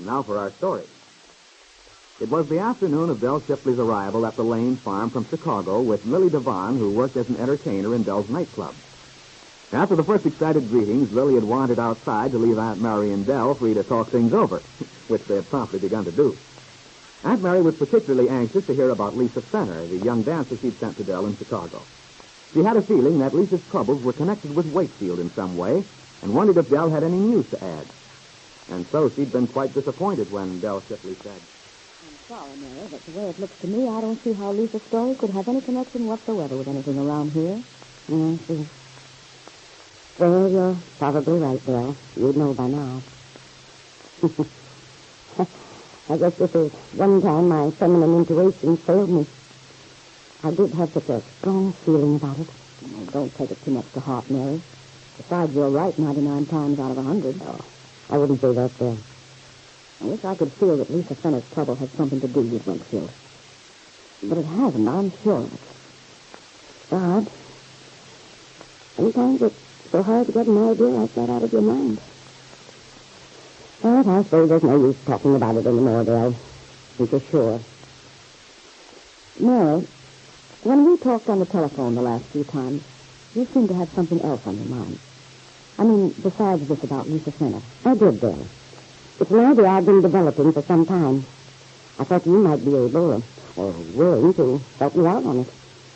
Now for our story. It was the afternoon of Del Shipley's arrival at the Lane farm from Chicago with Lily Devon, who worked as an entertainer in Del's nightclub. After the first excited greetings, Lily had wandered outside to leave Aunt Mary and Del free to talk things over, which they had promptly begun to do. Aunt Mary was particularly anxious to hear about Lisa Fenner, the young dancer she'd sent to Del in Chicago. She had a feeling that Lisa's troubles were connected with Wakefield in some way, and wondered if Del had any news to add. And so she'd been quite disappointed when Del Shipley said, I'm sorry, Mary, but the way it looks to me, I don't see how Lisa's story could have any connection whatsoever with anything around here. I see. Well, you're probably right, Del. You'd know by now. I guess this is one time my feminine intuition failed me. I did have such a strong feeling about it. Oh, don't take it too much to heart, Mary. Besides, you're right 99 times out of 100. Oh, I wouldn't say that, Del. I wish I could feel that Lisa Fenner's trouble had something to do with Wakefield. But it hasn't, I'm sure of it. God, sometimes it's so hard to get an idea like that out of your mind. But I suppose there's no use talking about it anymore, Del. I'm for sure. Mary, when we talked on the telephone the last few times, you seemed to have something else on your mind. I mean, besides this about Lisa Fenner. I did, Del. It's an idea I've been developing for some time. I thought you might be able or willing to help me out on it.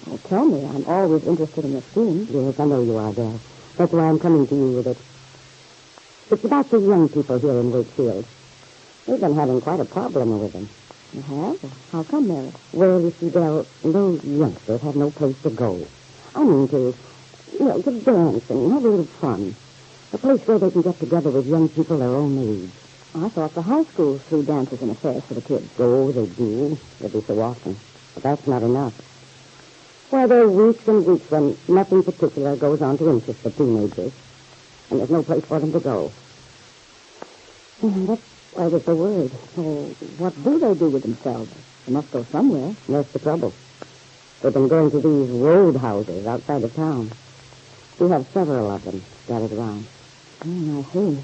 Well, tell me. I'm always interested in your scheme. Yes, I know you are, Del. That's why I'm coming to you with it. It's about the young people here in Wakefield. We've been having quite a problem with them. You have? How come, Mary? Well, you see, Del, those youngsters have no place to go. I mean to dance and have a little fun. A place where they can get together with young people their own age. I thought the high school threw dances and affairs for the kids. Oh, they do. Every so often. But that's not enough. Why, there are weeks and weeks when nothing particular goes on to interest the teenagers. And there's no place for them to go. That's why there's the word. So what do they do with themselves? They must go somewhere. That's the trouble. They've been going to these roadhouses outside of town. We have several of them scattered around. I see.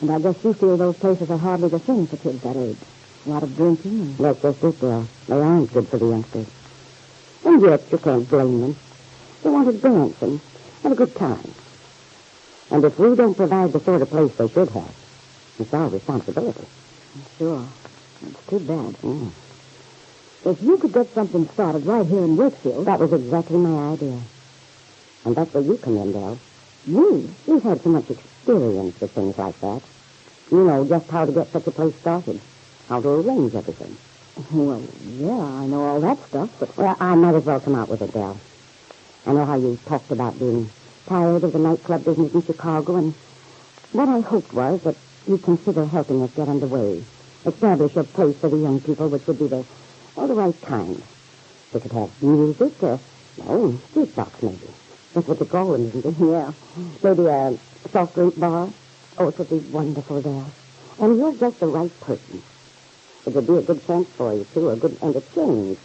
And I guess you feel those places are hardly the thing for kids that age. A lot of drinking and... That's just it, Del. They aren't good for the youngsters. And yet, you can't blame them. They want to dance and have a good time. And if we don't provide the sort of place they should have, it's our responsibility. Sure. It's too bad. If you could get something started right here in Wakefield... That was exactly my idea. And that's where you come in, Del. Me? You've had so much experience with things like that. You know just how to get such a place started. How to arrange everything. Well, yeah, I know all that stuff, but... Well, I might as well come out with it, Del. I know how you talked about being tired of the nightclub business in Chicago, and what I hoped was that you'd consider helping us get underway. Establish a place for the young people which would be the right kind. We could have music, street box maybe. That's what they call them, isn't it? Yeah. Maybe a soft drink bar. Oh, it would be wonderful, Del. And you're just the right person. It would be a good chance for you, too, and a change.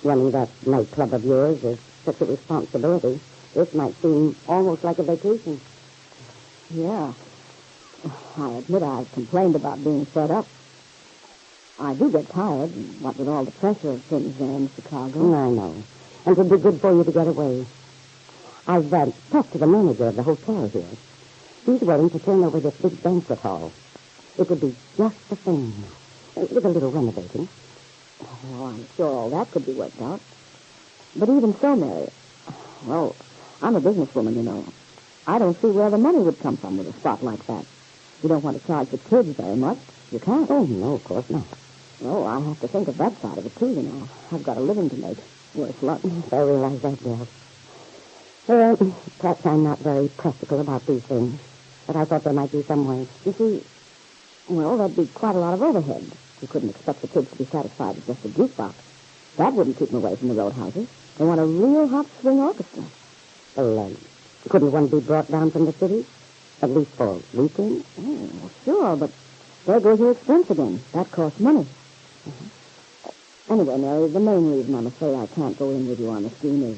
Running that nightclub of yours is such a responsibility. This might seem almost like a vacation. Yeah. I admit I've complained about being fed up. I do get tired, what with all the pressure of things there in Chicago. I know. And it would be good for you to get away. I've talked to the manager of the hotel here. He's willing to turn over this big banquet hall. It would be just the thing, with a little renovating. Oh, I'm sure all that could be worked out. But even so, Mary, well, I'm a businesswoman, you know. I don't see where the money would come from with a spot like that. You don't want to charge the kids very much. You can't. Oh, no, of course not. Oh, I have to think of that side of it, too, you know. I've got a living to make. Worth luck. I realize that, Del. Well, perhaps I'm not very practical about these things, but I thought there might be some way. You see, well, there'd be quite a lot of overhead. You couldn't expect the kids to be satisfied with just a jukebox. That wouldn't keep them away from the roadhouses. They want a real hot swing orchestra. Well, couldn't one be brought down from the city? At least for weekends? Oh, well, sure, but there goes your expense again. That costs money. Anyway, Mary, the main reason I'm afraid I can't go in with you on the scheme is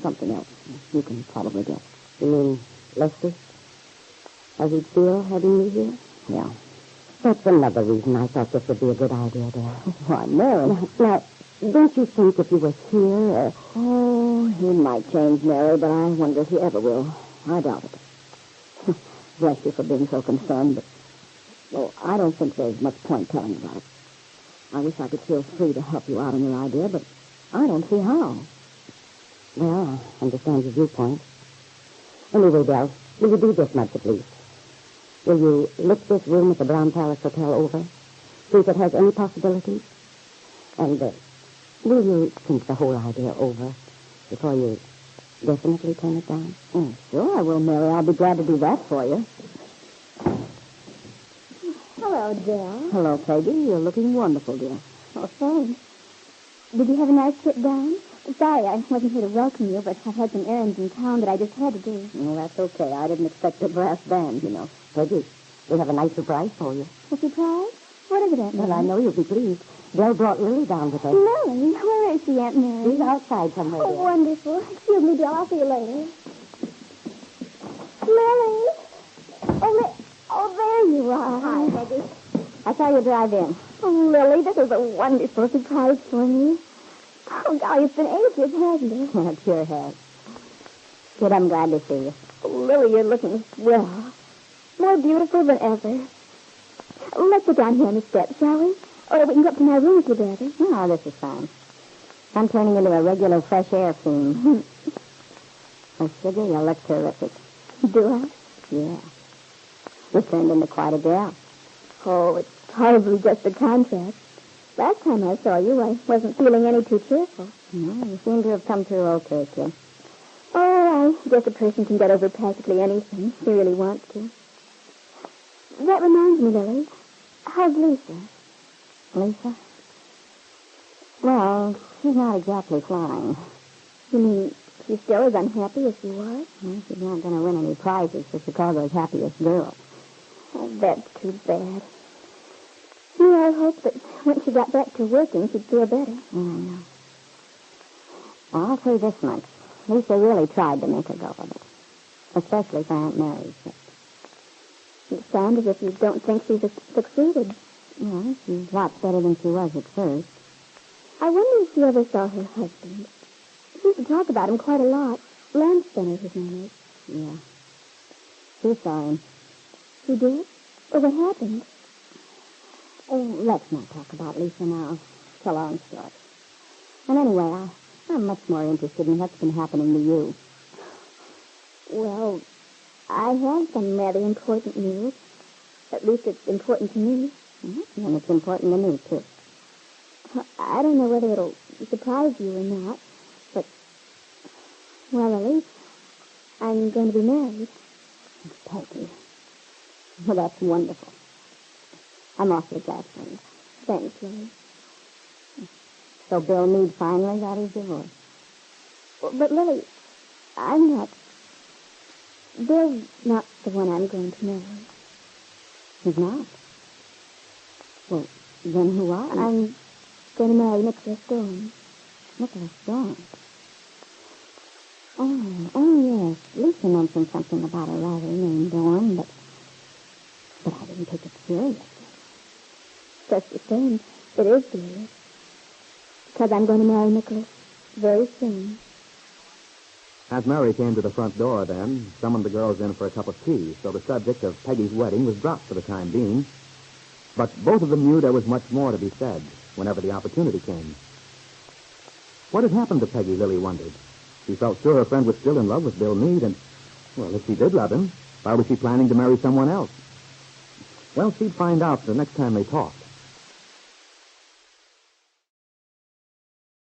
something else you can probably guess. You mean Lester? How he'd feel having me here? Yeah. That's another reason I thought this would be a good idea, Dale. Why, Mary. Now, don't you think if you were here... Oh, he might change, Mary, but I wonder if he ever will. I doubt it. Bless you for being so concerned, but... Well, I don't think there's much point telling about it. I wish I could feel free to help you out on your idea, but I don't see how. Well, I understand your viewpoint. Anyway, Dale, will you do this much at least? Will you look this room at the Brown Palace Hotel over? See if it has any possibilities? And will you think the whole idea over before you definitely turn it down? Oh, sure I will, Mary. I'll be glad to do that for you. Hello, Dale. Hello, Peggy. You're looking wonderful, dear. Oh, thanks. Did you have a nice trip down? Sorry, I wasn't here to welcome you, but I've had some errands in town that I just had to do. Well, that's okay. I didn't expect a brass band, you know. Peggy, we have a nice surprise for you. A surprise? What is it, Aunt Mary? Well, I know you'll be pleased. Dale brought Lily down with her. Lily? Where is she, Aunt Mary? She's outside somewhere. Oh, dear. wonderful. Excuse me, Dale. I'll see you later. Lily? Oh, there you are. Hi, Peggy. I saw you drive in. Oh, Lily, this is a wonderful surprise for me. Oh, golly, it's been ages, hasn't it? Yeah, it sure has. Kid, I'm glad to see you. Oh, Lily, you're looking swell. More beautiful than ever. Let's sit down here on the steps, shall we? Or we can go up to my room together. Oh, this is fine. I'm turning into a regular fresh air fiend. Oh, sugar, you look terrific. Do I? Yeah. You turned into quite a gal. Oh, it's probably just the contrast. Last time I saw you, I wasn't feeling any too cheerful. No, you seem to have come through okay, kid. Oh, I guess a person can get over practically anything if he really wants to. That reminds me, Lily. How's Lisa? Lisa? Well, she's not exactly flying. You mean she still is unhappy as she was? Well, she's not going to win any prizes for Chicago's happiest girl. Oh, that's too bad. Yeah, I hope that when she got back to working, she'd feel better. Yeah, I know. Well, I'll say this much. Lisa really tried to make her go with it. Especially for Aunt Mary's sake. You sound as if you don't think she's succeeded. Well, she's lots better than she was at first. I wonder if she ever saw her husband. She used to talk about him quite a lot. Lansdowne, his name is. Yeah. She saw him. She did? Well, what happened? Oh, let's not talk about Lisa now. It's a long story. And anyway, I'm much more interested in what's been happening to you. Well, I have some rather important news. At least it's important to me. Mm-hmm. And it's important to me, too. I don't know whether it'll surprise you or not, but, well, at least I'm going to be married. Peggy. Well, that's wonderful. I'm awfully glad for you. Thanks, Lily. So Bill Meade finally got his divorce. But, Lily, I'm not... Bill's not the one I'm going to marry. He's not? Well, then who are you? I'm going to marry Nicholas Stone. Nicholas Stone? Oh, yes. Lisa mentioned something about a writer named Dorn, but I didn't take it seriously. Just the same, it is serious. Because I'm going to marry Nicholas very soon. As Mary came to the front door then, summoned the girls in for a cup of tea, so the subject of Peggy's wedding was dropped for the time being. But both of them knew there was much more to be said whenever the opportunity came. What had happened to Peggy, Lily wondered. She felt sure her friend was still in love with Bill Meade, and, well, if she did love him, why was she planning to marry someone else? Well, she'd find out the next time they talked.